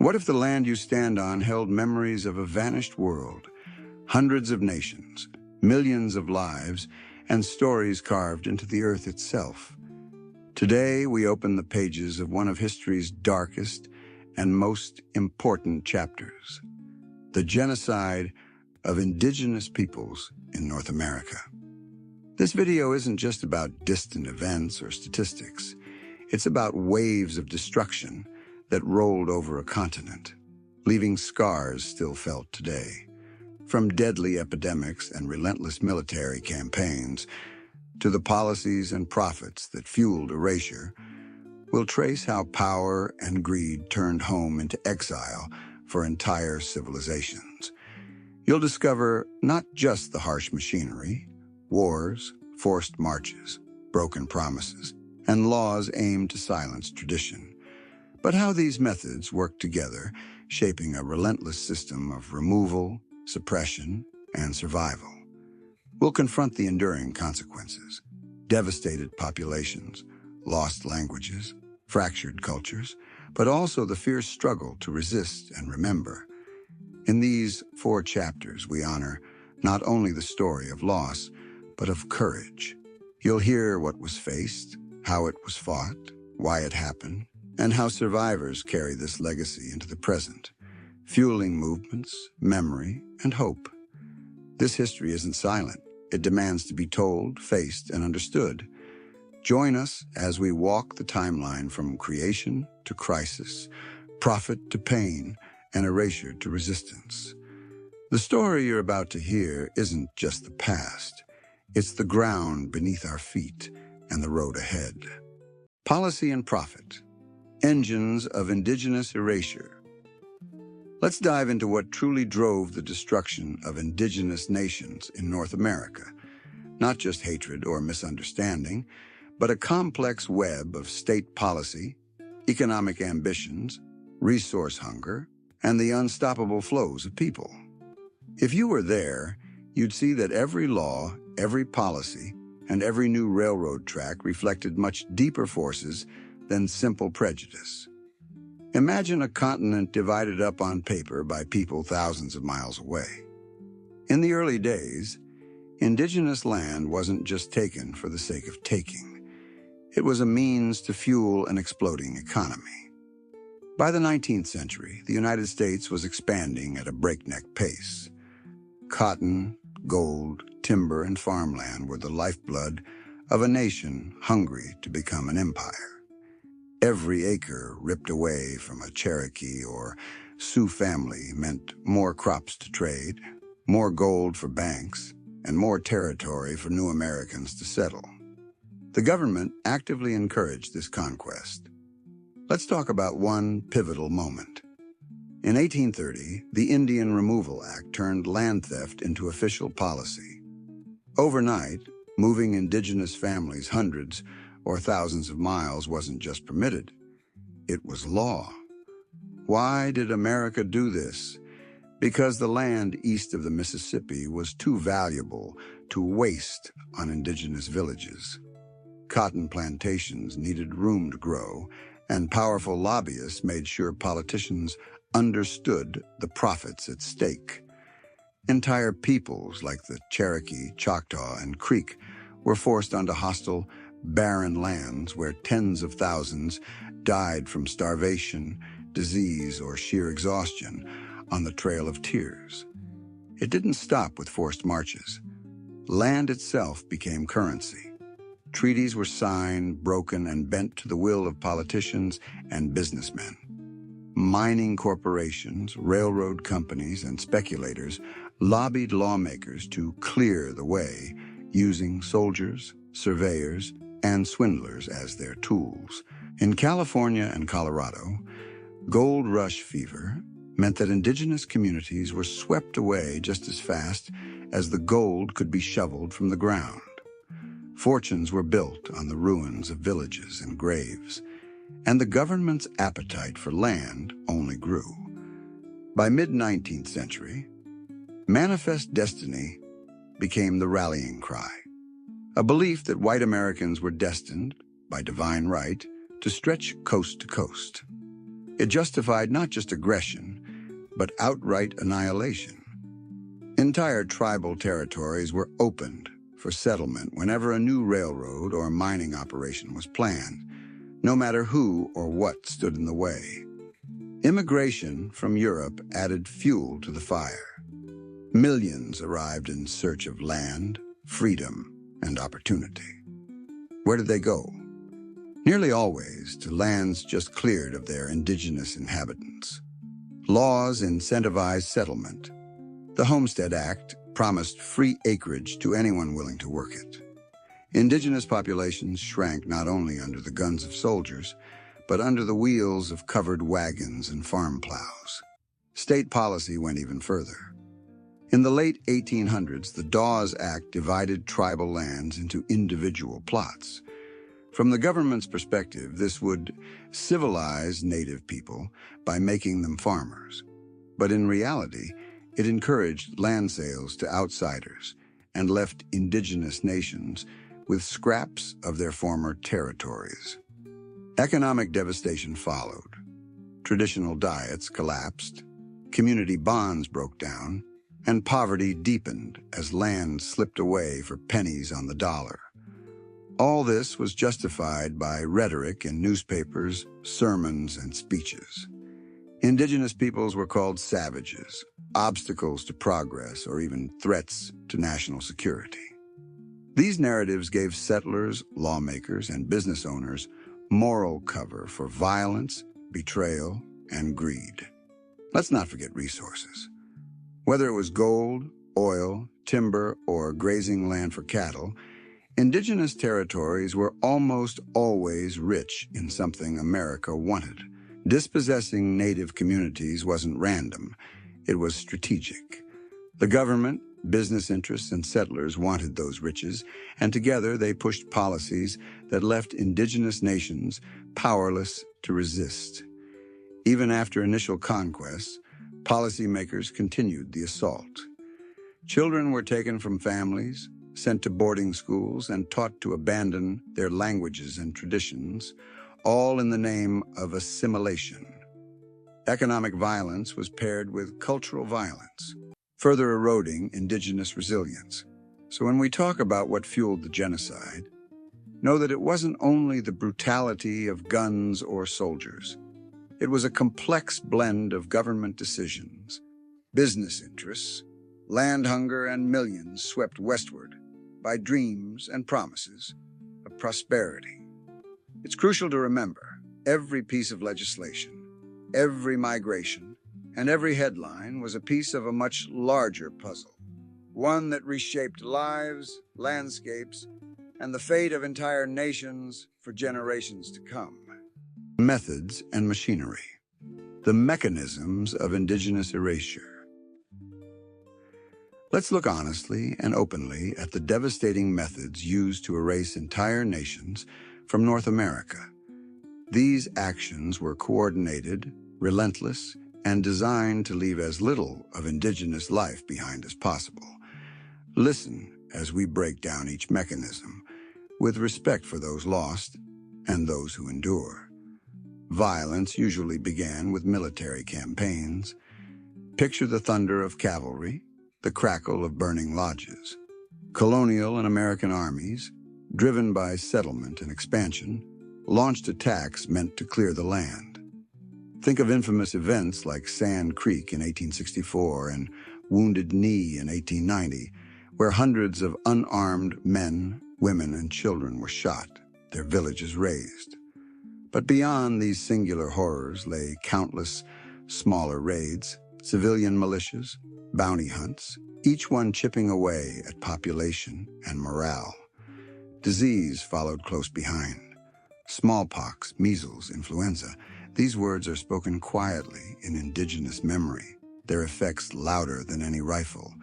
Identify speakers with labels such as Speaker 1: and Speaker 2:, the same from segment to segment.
Speaker 1: What if the land you stand on held memories of a vanished world, hundreds of nations, millions of lives, and stories carved into the earth itself? Today, we open the pages of one of history's darkest and most important chapters, the genocide of indigenous peoples in North America. This video isn't just about distant events or statistics. It's about waves of destruction that rolled over a continent, leaving scars still felt today. From deadly epidemics and relentless military campaigns to the policies and profits that fueled erasure, we'll trace how power and greed turned home into exile for entire civilizations. You'll discover not just the harsh machinery, wars, forced marches, broken promises, and laws aimed to silence tradition, but how these methods work together, shaping a relentless system of removal, suppression, and survival. We'll confront the enduring consequences: devastated populations, lost languages, fractured cultures, but also the fierce struggle to resist and remember. In these 4 chapters, we honor not only the story of loss, but of courage. You'll hear what was faced, how it was fought, why it happened, and how survivors carry this legacy into the present, fueling movements, memory, and hope. This history isn't silent. It demands to be told, faced, and understood. Join us as we walk the timeline from creation to crisis, profit to pain, and erasure to resistance. The story you're about to hear isn't just the past. It's the ground beneath our feet and the road ahead. Policy and profit, engines of indigenous erasure. Let's dive into what truly drove the destruction of indigenous nations in North America. Not just hatred or misunderstanding, but a complex web of state policy, economic ambitions, resource hunger, and the unstoppable flows of people. If you were there, you'd see that every law, every policy, and every new railroad track reflected much deeper forces than simple prejudice. Imagine a continent divided up on paper by people thousands of miles away. In the early days, indigenous land wasn't just taken for the sake of taking. It was a means to fuel an exploding economy. By the 19th century, the United States was expanding at a breakneck pace. Cotton, gold, timber, and farmland were the lifeblood of a nation hungry to become an empire. Every acre ripped away from a Cherokee or Sioux family meant more crops to trade, more gold for banks, and more territory for new Americans to settle. The government actively encouraged this conquest. Let's talk about one pivotal moment. In 1830, the Indian Removal Act turned land theft into official policy. Overnight, moving indigenous families hundreds or thousands of miles wasn't just permitted, it was law. Why did America do this? Because the land east of the Mississippi was too valuable to waste on indigenous villages. Cotton plantations needed room to grow, and powerful lobbyists made sure politicians understood the profits at stake. Entire peoples like the Cherokee, Choctaw, and Creek were forced onto hostile, barren lands where tens of thousands died from starvation, disease, or sheer exhaustion on the Trail of Tears. It didn't stop with forced marches. Land itself became currency. Treaties were signed, broken, and bent to the will of politicians and businessmen. Mining corporations, railroad companies, and speculators lobbied lawmakers to clear the way, using soldiers, surveyors, and swindlers as their tools. In California and Colorado, gold rush fever meant that indigenous communities were swept away just as fast as the gold could be shoveled from the ground. Fortunes were built on the ruins of villages and graves, and the government's appetite for land only grew. By mid-19th century, manifest destiny became the rallying cry, a belief that white Americans were destined, by divine right, to stretch coast to coast. It justified not just aggression, but outright annihilation. Entire tribal territories were opened for settlement whenever a new railroad or mining operation was planned, no matter who or what stood in the way. Immigration from Europe added fuel to the fire. Millions arrived in search of land, freedom, and opportunity. Where did they go? Nearly always to lands just cleared of their indigenous inhabitants. Laws incentivized settlement. The Homestead Act promised free acreage to anyone willing to work it. Indigenous populations shrank not only under the guns of soldiers, but under the wheels of covered wagons and farm plows. State policy went even further. In the late 1800s, the Dawes Act divided tribal lands into individual plots. From the government's perspective, this would civilize native people by making them farmers. But in reality, it encouraged land sales to outsiders and left indigenous nations with scraps of their former territories. Economic devastation followed. Traditional diets collapsed, community bonds broke down, and poverty deepened as land slipped away for pennies on the dollar. All this was justified by rhetoric in newspapers, sermons, and speeches. Indigenous peoples were called savages, obstacles to progress, or even threats to national security. These narratives gave settlers, lawmakers, and business owners moral cover for violence, betrayal, and greed. Let's not forget resources. Whether it was gold, oil, timber, or grazing land for cattle, indigenous territories were almost always rich in something America wanted. Dispossessing native communities wasn't random, it was strategic. The government, business interests, and settlers wanted those riches, and together they pushed policies that left indigenous nations powerless to resist. Even after initial conquests, policymakers continued the assault. Children were taken from families, sent to boarding schools, and taught to abandon their languages and traditions, all in the name of assimilation. Economic violence was paired with cultural violence, further eroding indigenous resilience. So when we talk about what fueled the genocide, know that it wasn't only the brutality of guns or soldiers. It was a complex blend of government decisions, business interests, land hunger, and millions swept westward by dreams and promises of prosperity. It's crucial to remember, every piece of legislation, every migration, and every headline was a piece of a much larger puzzle, one that reshaped lives, landscapes, and the fate of entire nations for generations to come. Methods and machinery. The mechanisms of indigenous erasure. Let's look honestly and openly at the devastating methods used to erase entire nations from North America. These actions were coordinated, relentless, and designed to leave as little of indigenous life behind as possible. Listen as we break down each mechanism, with respect for those lost and those who endure. Violence usually began with military campaigns. Picture the thunder of cavalry, the crackle of burning lodges. Colonial and American armies, driven by settlement and expansion, launched attacks meant to clear the land. Think of infamous events like Sand Creek in 1864 and Wounded Knee in 1890, where hundreds of unarmed men, women, and children were shot, their villages razed. But beyond these singular horrors lay countless smaller raids, civilian militias, bounty hunts, each one chipping away at population and morale. Disease followed close behind. Smallpox, measles, influenza. These words are spoken quietly in indigenous memory, their effects louder than any rifle.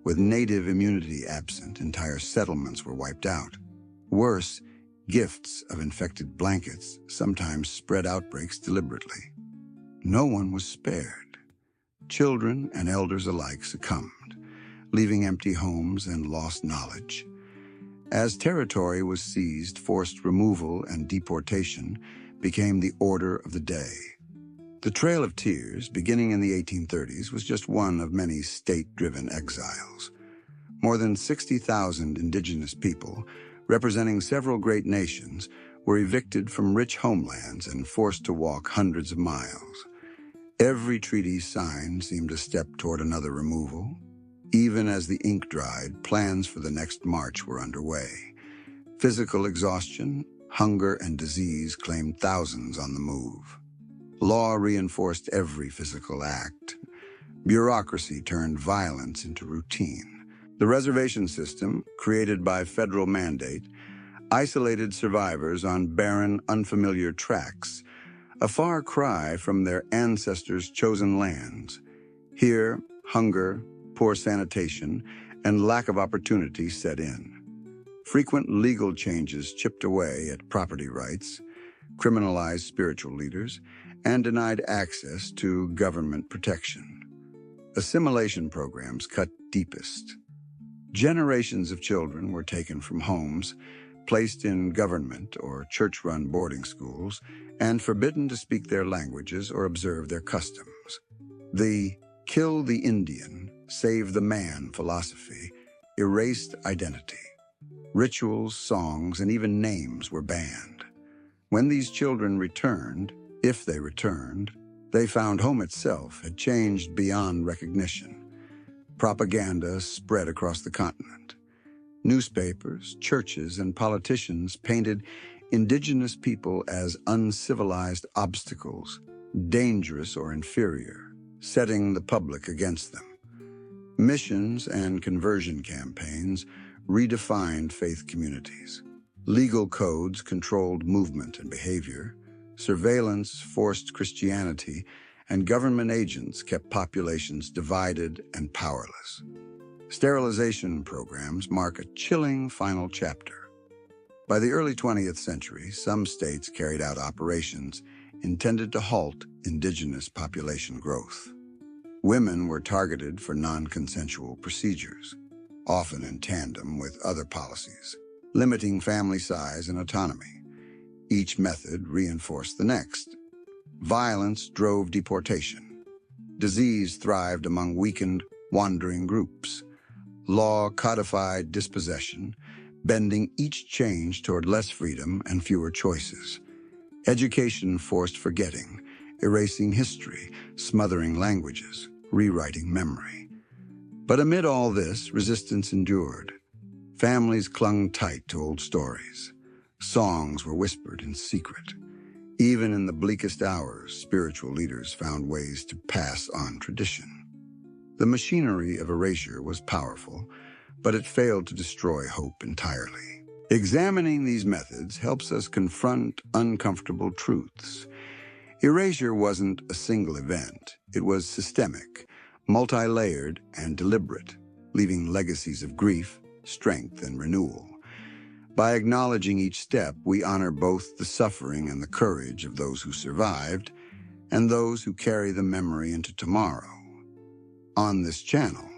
Speaker 1: With native immunity absent, entire settlements were wiped out. Worse, gifts of infected blankets sometimes spread outbreaks deliberately. No one was spared. Children and elders alike succumbed, leaving empty homes and lost knowledge. As territory was seized, forced removal and deportation became the order of the day. The Trail of Tears, beginning in the 1830s, was just one of many state-driven exiles. More than 60,000 indigenous people, representing several great nations, were evicted from rich homelands and forced to walk hundreds of miles. Every treaty signed seemed a step toward another removal. Even as the ink dried, plans for the next march were underway. Physical exhaustion, hunger, and disease claimed thousands on the move. Law reinforced every physical act. Bureaucracy turned violence into routine. The reservation system, created by federal mandate, isolated survivors on barren, unfamiliar tracts, a far cry from their ancestors' chosen lands. Here, hunger, poor sanitation, and lack of opportunity set in. Frequent legal changes chipped away at property rights, criminalized spiritual leaders, and denied access to government protection. Assimilation programs cut deepest. Generations of children were taken from homes, placed in government or church-run boarding schools, and forbidden to speak their languages or observe their customs. The "kill the Indian, save the man" philosophy erased identity. Rituals, songs, and even names were banned. When these children returned, if they returned, they found home itself had changed beyond recognition. Propaganda spread across the continent. Newspapers, churches, and politicians painted indigenous people as uncivilized obstacles, dangerous or inferior, setting the public against them. Missions and conversion campaigns redefined faith communities. Legal codes controlled movement and behavior. Surveillance forced Christianity, and government agents kept populations divided and powerless. Sterilization programs mark a chilling final chapter. By the early 20th century, some states carried out operations intended to halt indigenous population growth. Women were targeted for non-consensual procedures, often in tandem with other policies, limiting family size and autonomy. Each method reinforced the next. Violence drove deportation. Disease thrived among weakened, wandering groups. Law codified dispossession, bending each change toward less freedom and fewer choices. Education forced forgetting, erasing history, smothering languages, rewriting memory. But amid all this, resistance endured. Families clung tight to old stories. Songs were whispered in secret. Even in the bleakest hours, spiritual leaders found ways to pass on tradition. The machinery of erasure was powerful, but it failed to destroy hope entirely. Examining these methods helps us confront uncomfortable truths. Erasure wasn't a single event. It was systemic, multi-layered, and deliberate, leaving legacies of grief, strength, and renewal. By acknowledging each step, we honor both the suffering and the courage of those who survived and those who carry the memory into tomorrow. On this channel,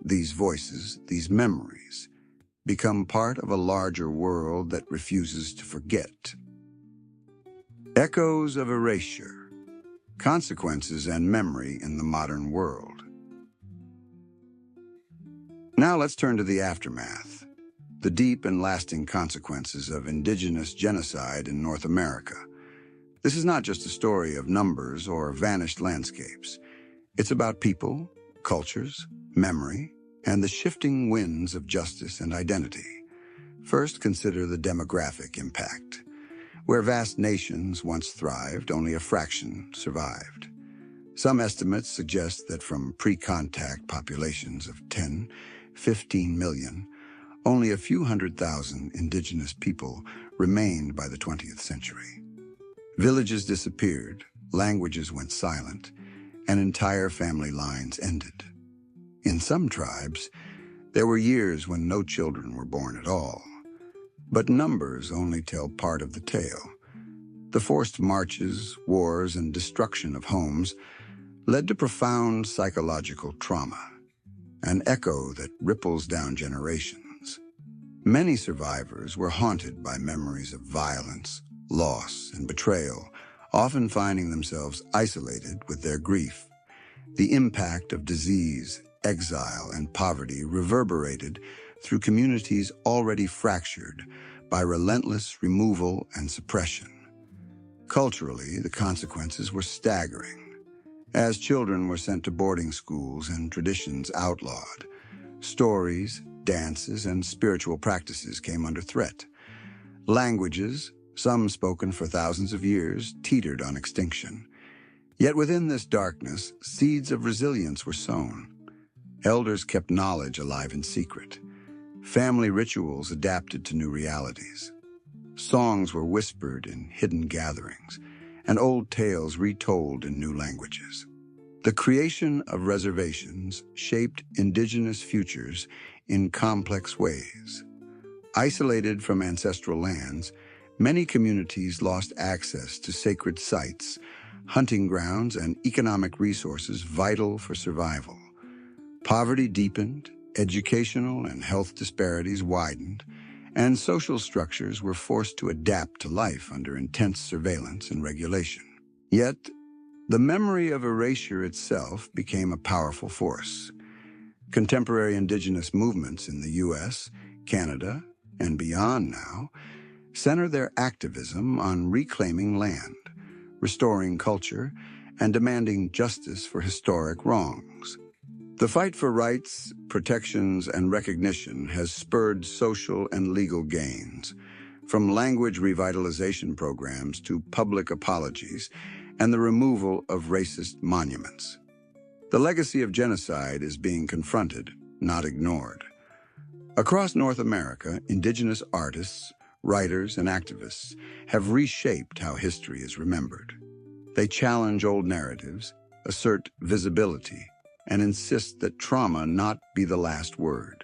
Speaker 1: these voices, these memories, become part of a larger world that refuses to forget. Echoes of erasure, consequences and memory in the modern world. Now let's turn to the aftermath, the deep and lasting consequences of indigenous genocide in North America. This is not just a story of numbers or vanished landscapes. It's about people, cultures, memory, and the shifting winds of justice and identity. First, consider the demographic impact. Where vast nations once thrived, only a fraction survived. Some estimates suggest that from pre-contact populations of 10, 15 million, only a few 100,000 indigenous people remained by the 20th century. Villages disappeared, languages went silent, and entire family lines ended. In some tribes, there were years when no children were born at all. But numbers only tell part of the tale. The forced marches, wars, and destruction of homes led to profound psychological trauma, an echo that ripples down generations. Many survivors were haunted by memories of violence, loss, and betrayal, often finding themselves isolated with their grief. The impact of disease, exile, and poverty reverberated through communities already fractured by relentless removal and suppression. Culturally, the consequences were staggering. As children were sent to boarding schools and traditions outlawed, stories, dances, and spiritual practices came under threat. Languages, some spoken for thousands of years, teetered on extinction. Yet within this darkness, seeds of resilience were sown. Elders kept knowledge alive in secret. Family rituals adapted to new realities. Songs were whispered in hidden gatherings, and old tales retold in new languages. The creation of reservations shaped indigenous futures in complex ways. Isolated from ancestral lands, many communities lost access to sacred sites, hunting grounds, and economic resources vital for survival. Poverty deepened, educational and health disparities widened, and social structures were forced to adapt to life under intense surveillance and regulation. Yet, the memory of erasure itself became a powerful force. Contemporary indigenous movements in the U.S., Canada, and beyond now center their activism on reclaiming land, restoring culture, and demanding justice for historic wrongs. The fight for rights, protections, and recognition has spurred social and legal gains, from language revitalization programs to public apologies and the removal of racist monuments. The legacy of genocide is being confronted, not ignored. Across North America, indigenous artists, writers, and activists have reshaped how history is remembered. They challenge old narratives, assert visibility, and insist that trauma not be the last word.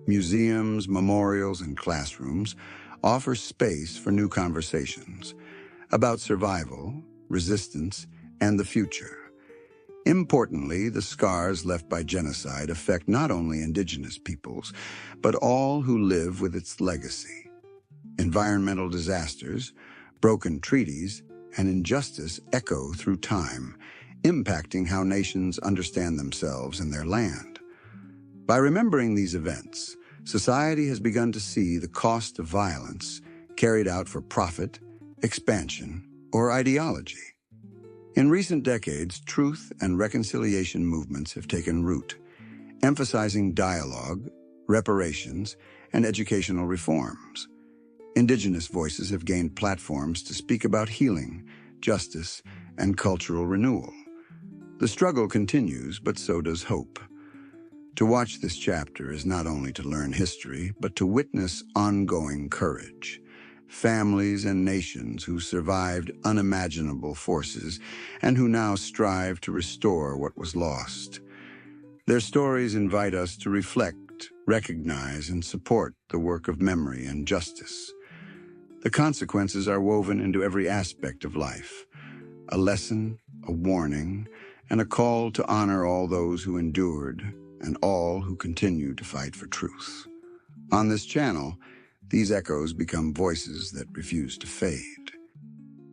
Speaker 1: Museums, memorials, and classrooms offer space for new conversations about survival, resistance, and the future. Importantly, the scars left by genocide affect not only indigenous peoples, but all who live with its legacy. Environmental disasters, broken treaties, and injustice echo through time, impacting how nations understand themselves and their land. By remembering these events, society has begun to see the cost of violence carried out for profit, expansion, or ideology. In recent decades, truth and reconciliation movements have taken root, emphasizing dialogue, reparations, and educational reforms. Indigenous voices have gained platforms to speak about healing, justice, and cultural renewal. The struggle continues, but so does hope. To watch this chapter is not only to learn history, but to witness ongoing courage. Families and nations who survived unimaginable forces and who now strive to restore what was lost. Their stories invite us to reflect, recognize, and support the work of memory and justice. The consequences are woven into every aspect of life. A lesson, a warning, and a call to honor all those who endured and all who continue to fight for truth. On this channel, these echoes become voices that refuse to fade.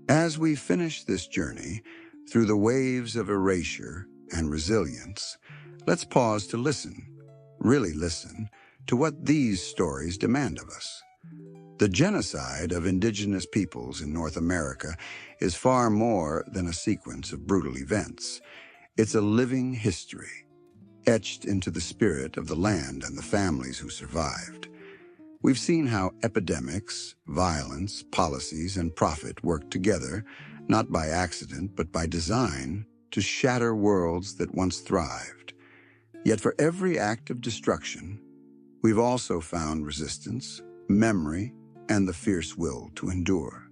Speaker 1: As we finish this journey through the waves of erasure and resilience, let's pause to listen, really listen, to what these stories demand of us. The genocide of indigenous peoples in North America is far more than a sequence of brutal events. It's a living history, etched into the spirit of the land and the families who survived. We've seen how epidemics, violence, policies, and profit work together, not by accident, but by design, to shatter worlds that once thrived. Yet for every act of destruction, we've also found resistance, memory, and the fierce will to endure.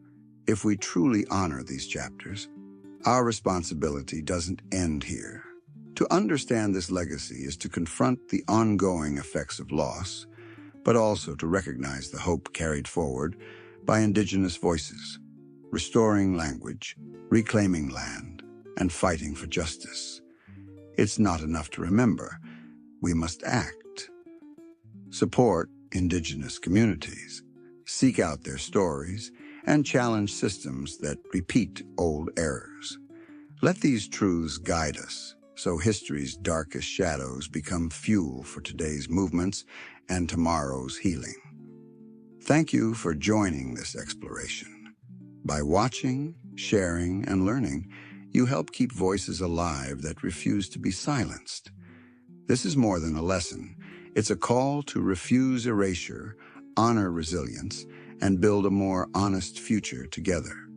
Speaker 1: If we truly honor these chapters, our responsibility doesn't end here. To understand this legacy is to confront the ongoing effects of loss, but also to recognize the hope carried forward by indigenous voices, restoring language, reclaiming land, and fighting for justice. It's not enough to remember. We must act. Support indigenous communities. Seek out their stories and challenge systems that repeat old errors. Let these truths guide us, so history's darkest shadows become fuel for today's movements and tomorrow's healing. Thank you for joining this exploration. By watching, sharing, and learning, you help keep voices alive that refuse to be silenced. This is more than a lesson. It's a call to refuse erasure, honor resilience, and build a more honest future together.